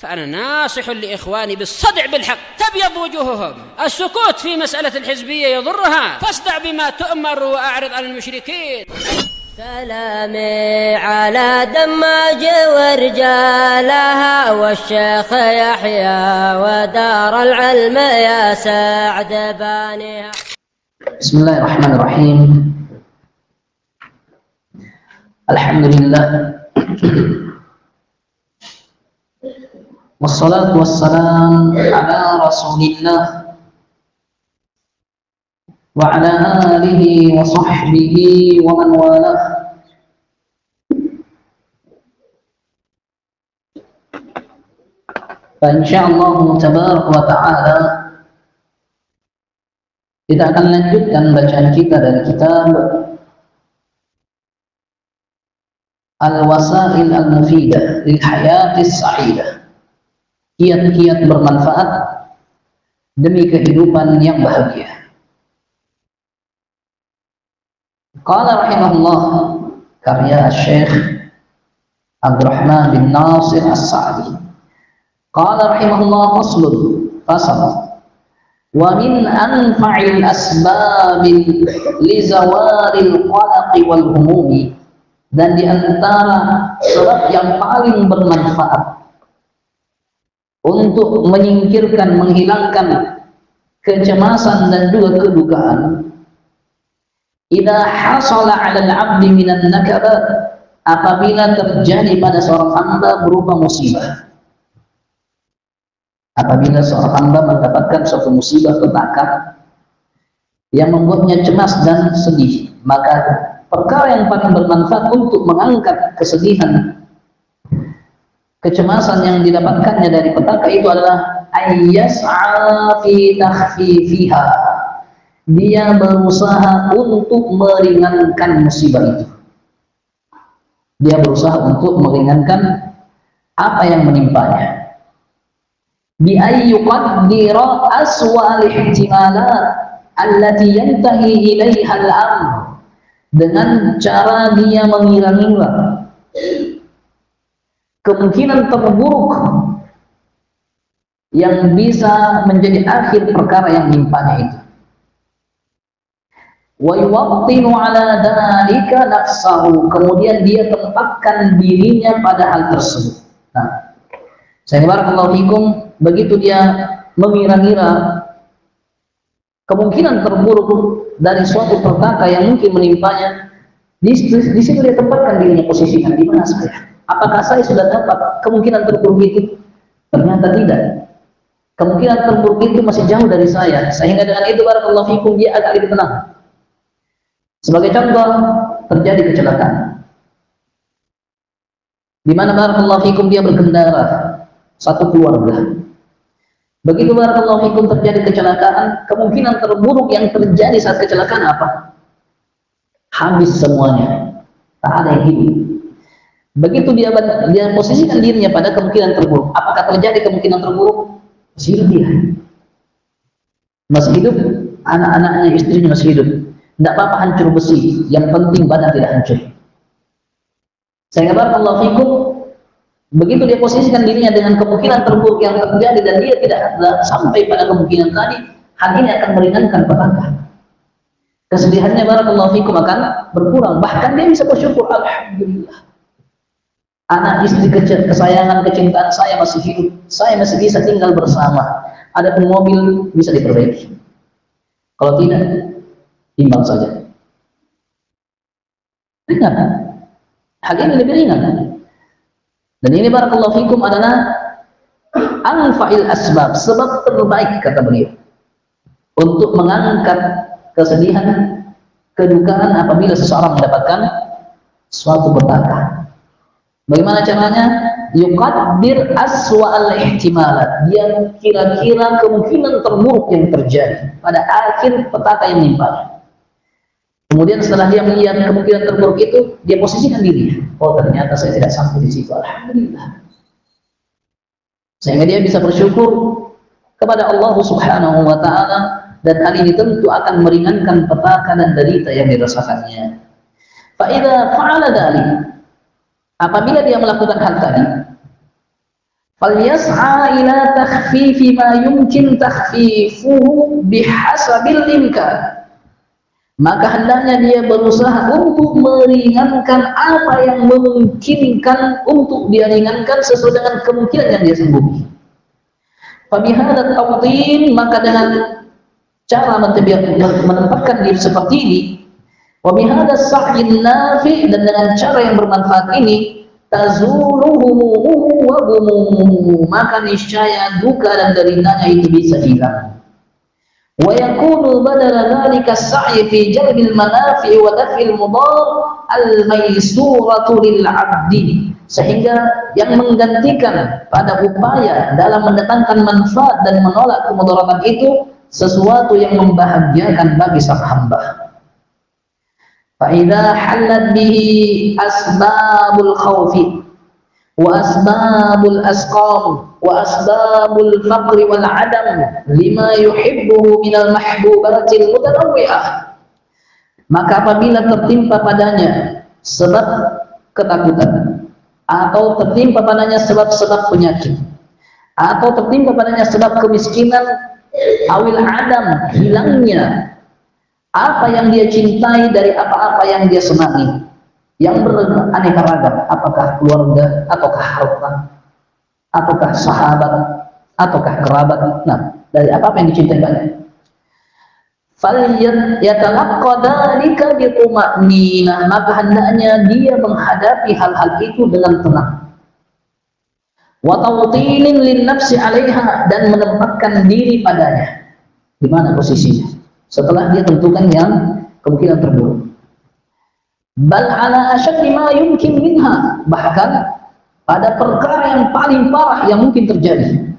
فأنا ناصح لإخواني بالصدع بالحق، تبيض وجوههم. السكوت في مسألة الحزبية يضرها، فاصدع بما تؤمر وأعرض عن المشركين. سلامي على دماج ورجالها والشيخ يحيى ودار العلم يا سعد بانيها. بسم الله الرحمن الرحيم. الحمد لله والصلاة والسلام على رسول الله وعلى آله وصحبه ومن والاه. Insyaallah tabaraka wa ta'ala kita akan lanjutkan bacaan kita dari kitab Al-Wasail Al-Mufidah lil Hayatis Sa'idah, kiat-kiat bermanfaat demi kehidupan yang bahagia. Qala rahimahullah, karya Syekh Abdurrahman bin Nasir As-Sa'di. Qala rahimahullah, faslun, fasal. Wa min anfa'il asbabil li zawaril qalaqi wal humumi, dan di antara sebab yang paling bermanfaat untuk menyingkirkan, menghilangkan kecemasan dan juga kedukaan, idza hasala 'ala al-'abdi minan nakabat, apabila terjadi pada seorang hamba berupa musibah. Apabila seorang hamba mendapatkan suatu musibah, petaka yang membuatnya cemas dan sedih, maka perkara yang paling bermanfaat untuk mengangkat kesedihan, kecemasan yang didapatkannya dari petaka itu adalah ayyas'a fi takhfifiha. Dia berusaha untuk meringankan musibah itu. Dia berusaha untuk meringankan apa yang menimpanya. Bi ayyuqaddira aswal ihtimalat allati yantahi ilaiha al-amr, dengan cara dia mengira-ngira kemungkinan terburuk yang bisa menjadi akhir perkara yang menimpanya itu. Wa yuwattinu ala dhalika nafsahu, kemudian dia tempatkan dirinya pada hal tersebut. Nah, saya barakallahu fikum, begitu dia mengira-ngira kemungkinan terburuk dari suatu petaka yang mungkin menimpanya, di situ dia tempatkan dirinya, posisikan di mana saya. Apakah saya sudah dapat kemungkinan terburuk itu? Ternyata tidak. Kemungkinan terburuk itu masih jauh dari saya, sehingga dengan itu barakallahu fikum dia agak lebih tenang. Sebagai contoh, terjadi kecelakaan di mana barakallahu fikum dia berkendara, satu keluarga. Begitu barakallahu fikum terjadi kecelakaan, kemungkinan terburuk yang terjadi saat kecelakaan apa? Habis semuanya, tak ada yang hidup. Begitu dia posisikan dirinya pada kemungkinan terburuk, apakah terjadi kemungkinan terburuk? Masih hidup dia, masih hidup, anak-anaknya, istrinya masih hidup. Tidak apa-apa hancur besi, yang penting badan tidak hancur. Sehingga barakallahu fikum, begitu dia posisikan dirinya dengan kemungkinan terburuk yang terjadi dan dia tidak sampai pada kemungkinan tadi, hal ini akan meringankan petaka. Kesedihannya barakallahu fikum akan berkurang, bahkan dia bisa bersyukur, alhamdulillah, anak istri kesayangan, kecintaan saya masih hidup, saya masih bisa tinggal bersama, ada pun mobil bisa diperbaiki. Kalau tidak, timbang saja. Ringan, hal ini lebih ringan. Dan ini barakallahu fikum adalah anfa'il asbab, sebab terbaik kata beliau untuk mengangkat kesedihan, kedukaan apabila seseorang mendapatkan suatu petaka. Bagaimana caranya? Yuqaddir aswa'al ihtimalat, dia kira-kira kemungkinan terburuk yang terjadi pada akhir petaka yang menimpanya. Kemudian setelah dia melihat kemungkinan terburuk itu, dia posisikan diri. Oh, ternyata saya tidak sampai di situ, alhamdulillah. Sehingga dia bisa bersyukur kepada Allah Subhanahu wa ta'ala, dan hal ini tentu akan meringankan petaka dan derita yang dirasakannya. Fa idza fa'ala dzalik, apabila dia melakukan hal tadi, Falyas'a ila takhfifi ma yumkin takhfifuhu bihasabil imkan. Maka hendaknya dia berusaha untuk meringankan apa yang memungkinkan untuk dia ringankan sesuai dengan kemungkinan yang dia sanggupi. Fabihadat tawtin, maka dengan cara menempatkan diri seperti ini, wabihadat sa'yin nafi, dan dengan cara yang bermanfaat ini, tazuluhu wa gumuhu, maka niscaya duka dan deritanya itu bisa hilang. Wa yakunu badala dhalika as-sa'yi fi jalbil manafi' wa daf'il mudar al-maysuratu lil 'abdi, sehingga yang menggantikan pada upaya dalam mendatangkan manfaat dan menolak kemudaratan itu sesuatu yang membahagiakan bagi sang hamba. Fa idza halat bihi asbabul khaufi wa asbabul asqam wa asbabul faqri wal adam lima yuhibbuhu minal mahbubatil mutanawwi'ah, maka apabila tertimpa padanya sebab ketakutan, atau tertimpa padanya sebab-sebab penyakit, atau tertimpa padanya sebab kemiskinan, awil adam, hilangnya apa yang dia cintai dari apa-apa yang dia senangi, yang beraneka ragam, apakah keluarga, ataukah harta, ataukah sahabat, ataukah kerabat, nah dari apa-apa yang dicintai banyak. Falyatalaqqa dzalika bituma'ninah, maka hendaknya dia menghadapi hal-hal itu dengan tenang. Wa tawtinin lin nafsi 'alaiha, dan menempatkan diri padanya. Di mana posisinya? Setelah dia tentukan yang kemungkinan terburuk. Bal 'ala ashaddi ma yumkin minha, bahkan pada perkara yang paling parah yang mungkin terjadi.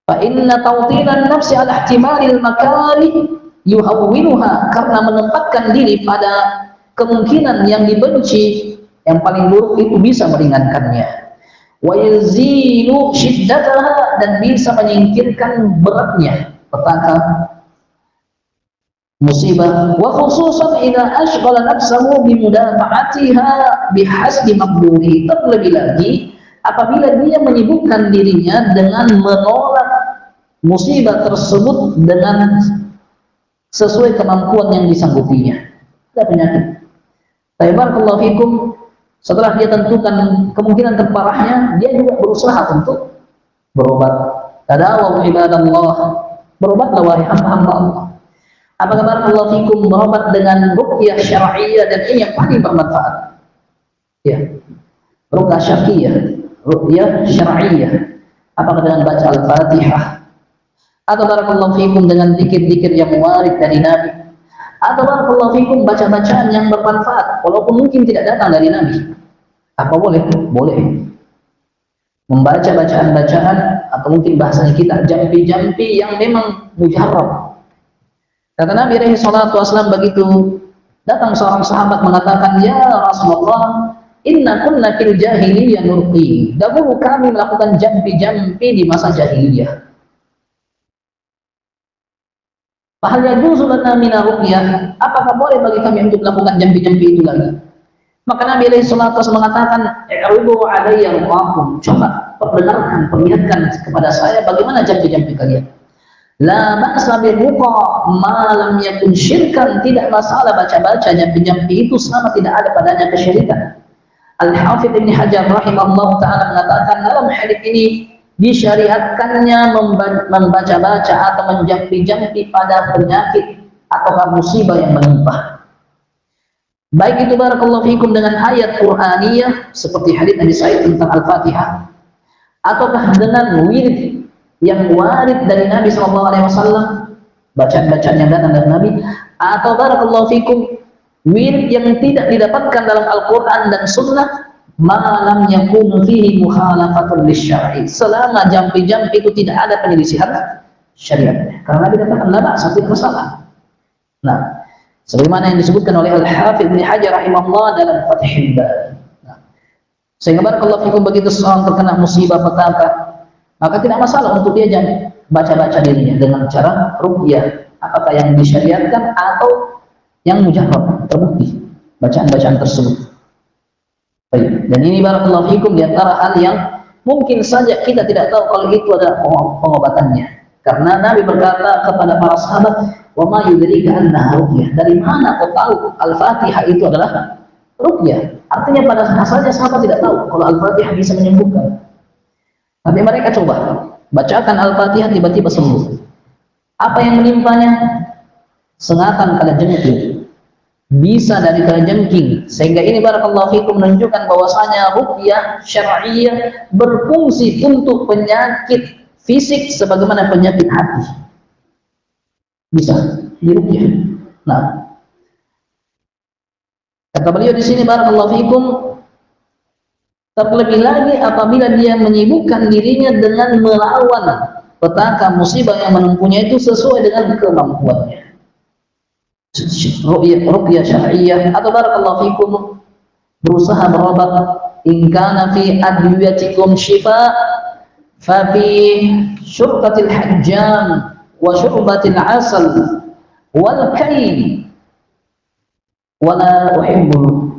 Fa inna tawtinan nafsi ala ihtimalil makari yuhawwinuha, karena menempatkan diri pada kemungkinan yang dibenci, yang paling buruk itu bisa meringankannya. Wa yazilu shiddataha, dan bisa menyingkirkan beratnya petaka musibah. Wa khususan idza ashghala nafsahu bimudafa'atiha bihasbi maqdurihi, terlebih lagi apabila dia menyibukkan dirinya dengan menolak musibah tersebut dengan sesuai kemampuan yang disanggupinya. Ada penyakit. Barakallahu fikum, setelah dia tentukan kemungkinan terparahnya, dia juga berusaha untuk berobat. Tadawu ibadallah, berobatlah wahai hamba-hamba Allah. Apakah barakallahu fikum berobat dengan ruqyah syar'iyyah, dan ini yang paling bermanfaat. Ya. Ruqyah syar'iyyah, ruqyah syar'iyyah. Apakah dengan baca Al-Fatihah, atau barakallahu fikum dengan zikir-zikir yang warid dari Nabi, atau barakallahu fikum baca-bacaan yang bermanfaat walaupun mungkin tidak datang dari Nabi. Apa boleh? Boleh. Membaca bacaan-bacaan, atau mungkin bahasanya kita jampi-jampi yang memang mujarrab. Kata Nabi alaihi salatu wasallam, begitu datang seorang sahabat mengatakan, "Ya Rasulullah, inna kunna fil jahiliyah nurqi." Dahulu kami melakukan jampi-jampi di masa jahiliyah. Fahal yajuzu lana min ruqyah, apakah boleh bagi kami untuk melakukan jampi-jampi itu lagi? Maka Nabi alaihi salatu wasallam mengatakan, "I'ridu alayya ruqakum." Coba perdengarkan, perlihatkan kepada saya bagaimana jampi-jampi kalian. La ba'sa bi ruqa ma lam yakun syirkan, tidak masalah baca-baca jampi-jampi itu selama tidak ada padanya kesyirikan. Al-Hafidz Ibnu Hajar rahimahullah taala mengatakan dalam hadis ini disyariatkannya membaca-baca atau menjampi-jampi pada penyakit atau musibah yang menimpa. Baik itu barakallahu fikum dengan ayat Qur'aniyah seperti hadis Nabi Sa'id tentang Al-Fatihah, ataukah dengan wirid yang warid dari Nabi SAW, bacaan-bacaan yang datang dari Nabi, atau barakallahu fikum wirid yang tidak didapatkan dalam Al-Quran dan Sunnah, malam yakunu fihi mukhalafatun lisyar'i, selama jampi-jampi itu tidak ada penyelisihan syariat. Karena Nabi katakan la ba'sa, tidak masalah. Nah, sebagaimana yang disebutkan oleh Al-Hafidz Ibnu Hajar rahimahullah dalam Fathul Bari. Nah, sehingga barakallahu fikum begitu seorang terkena musibah petaka, maka tidak masalah untuk dia jangan baca-baca dirinya dengan cara ruqyah, apakah yang disyariatkan atau yang mujarrab, terbukti bacaan-bacaan tersebut. Baik. Dan ini barakallahu fikum di antara hal yang mungkin saja kita tidak tahu kalau itu adalah pengobatannya. Karena Nabi berkata kepada para sahabat, "Wa ma yudrika annaha ruqyah." Dari mana kau tahu Al-Fatihah itu adalah ruqyah? Artinya pada asalnya sahabat tidak tahu kalau Al-Fatihah bisa menyembuhkan. Tapi mereka coba bacakan Al-Fatihah, tiba-tiba sembuh. Apa yang menimpanya? Sengatan kalajengking, bisa dari kalajengking. Sehingga ini barakallahu fikum menunjukkan bahwasanya ruqyah syar'iyyah berfungsi untuk penyakit fisik sebagaimana penyakit hati. Bisa diruqyah. Nah, kata beliau di sini barakallahu fikum, terlebih lagi apabila dia menyibukkan dirinya dengan melawan petaka musibah yang menimpunya itu sesuai dengan kemampuannya. Ruqyah syar'iyyah atau barakallahu fikum berusaha berobat, in kana fi adwiyatikum shifa fa fi syurbatil hajjam wa syurbatil asal wal kay wala uhibbul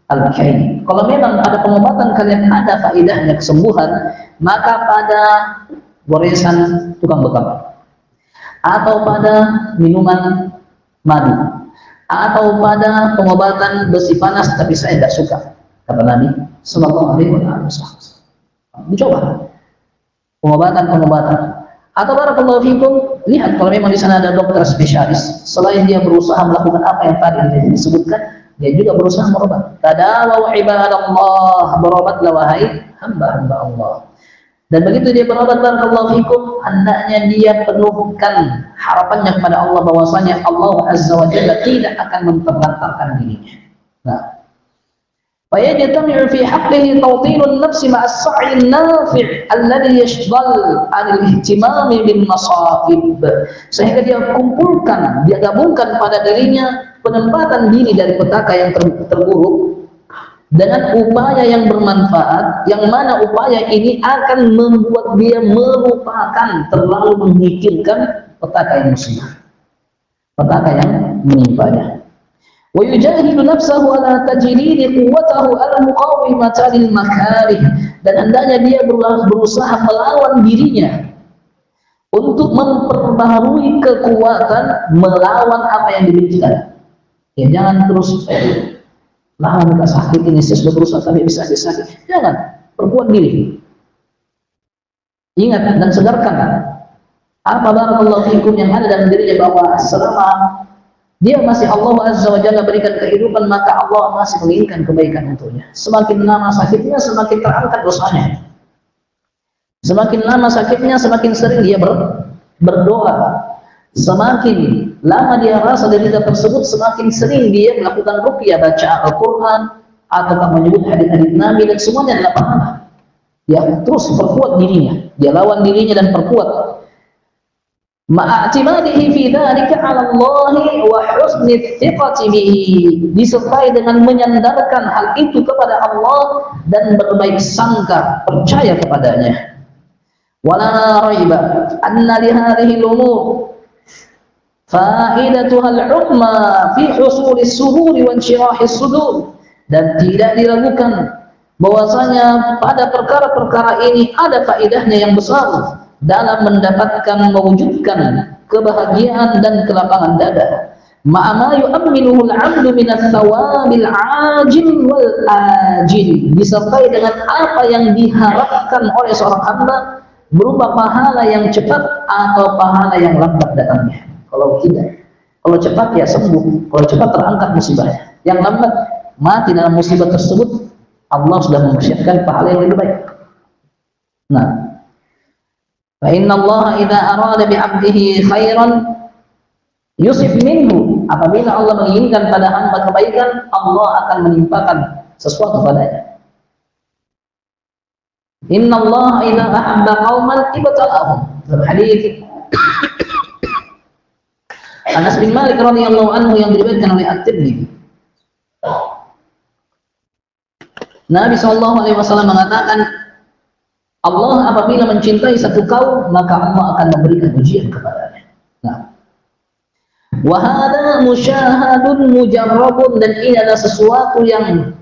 al kay. Kalau memang pada pengobatan kalian ada faedahnya kesembuhan, maka pada goresan tukang bekam atau pada minuman madu atau pada pengobatan besi panas, tapi saya tidak suka, kata Nabi sallallahu alaihi wasallam. Dicoba pengobatan atau barakallahu fikum, lihat kalau memang di sana ada dokter spesialis, selain dia berusaha melakukan apa yang tadi disebutkan, dia juga berusaha berobat. Tadawu ibadallah, berobatlah wahai hamba-hamba Allah. Dan begitu dia berobat barakallahu fikum, hendaknya dia penuhkan harapannya kepada Allah bahwasanya Allah Azza wa Jalla tidak akan memperlantarkan dirinya. Nah, fayajtami'u fi haqqihi tawtilun nafsi ma'a as-sa'i an-nafi' alladhi yashghal 'an al-ihtimam bil masaqib. Sehingga dia kumpulkan, dia gabungkan pada dirinya penempatan diri dari petaka yang terburuk dengan upaya yang bermanfaat, yang mana upaya ini akan membuat dia melupakan, terlalu memikirkan petaka yang musibah, petaka yang menimpanya. Wa yujahidu nafsahu ala tajridi quwwatahu al-muqawimata lil makarih, dan hendaknya dia berusaha melawan dirinya untuk memperbaharui kekuatan melawan apa yang dibenci. Ya, jangan terus lawan gak sakit ini, saya sudah berusaha tapi bisa sakit. Jangan, perkuat diri. Ingat dan segarkan apa barakallahu fikum yang ada dalam dirinya, bahwa selama dia masih Allah Azza wa Jalla berikan kehidupan, maka Allah masih menginginkan kebaikan untuknya. Semakin lama sakitnya, semakin terangkat dosanya. Semakin lama sakitnya, semakin sering dia berdoa. Semakin lama dia rasa derita tersebut, semakin sering dia melakukan ruqyah, baca Al-Quran atau menyebut hadis-hadis Nabi, dan semuanya adalah pahala. Dia terus perkuat dirinya, dia lawan dirinya dan perkuat. Ma'atimadihi fi dzalika 'ala Allah wa husni thiqati bihi, disertai dengan menyandarkan hal itu kepada Allah dan berbaik sangka, percaya kepadanya. Wala raiba anna li hadhihi al-umur faidatuha al-'uzma fi husulis sururi wa inshirahis sudur, dan tidak diragukan bahwasanya pada perkara-perkara ini ada faedahnya yang besar dalam mendapatkan, mewujudkan kebahagiaan dan kelapangan dada. Ma'ama yu'amminuhu al-'abdu min ats-tsawabil 'ajil wal ajil, disertai dengan apa yang diharapkan oleh seorang hamba berupa pahala yang cepat atau pahala yang lambat datangnya. Kalau tidak, kalau cepat ya sembuh, kalau cepat terangkat musibahnya. Yang lambat mati dalam musibah tersebut, Allah sudah mempersiapkan pahala yang lebih baik. Nah, fa inna Allah idza arada bi 'abdihi khairan yusib minhu, apabila Allah menginginkan pada hamba kebaikan, Allah akan menimpakan sesuatu padanya. Inna Allah idza ahabba qauman ibtala'ahum. Dalam hadis Anas bin Malik radhiyallahu anhu yang diriwayatkan oleh At-Tirmidzi, Nabi SAW mengatakan, Allah apabila mencintai satu kaum, maka Allah akan memberikan ujian kepadanya. Nah, wa hadza musyahadun mujarrabun, dan ini adalah sesuatu yang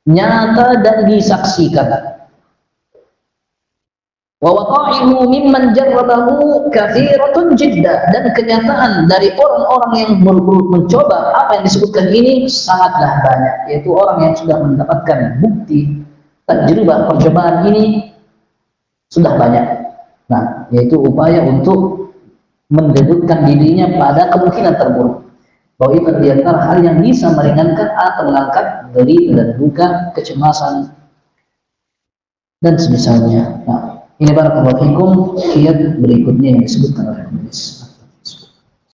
nyata dan disaksikan. Wa waqa'ihu mimman jarrabahu katsiratun jidda, dan kenyataan dari orang-orang yang mencoba apa yang disebutkan ini sangatlah banyak, yaitu orang yang sudah mendapatkan bukti tajribah percobaan ini sudah banyak. Nah, yaitu upaya untuk mendedukkan dirinya pada kemungkinan terburuk, bahwa itu di antara hal yang bisa meringankan atau mengangkat derita dan duka, kecemasan dan semisalnya. Nah, ini barakallahu fikum kiat berikutnya yang disebutkan oleh penulis.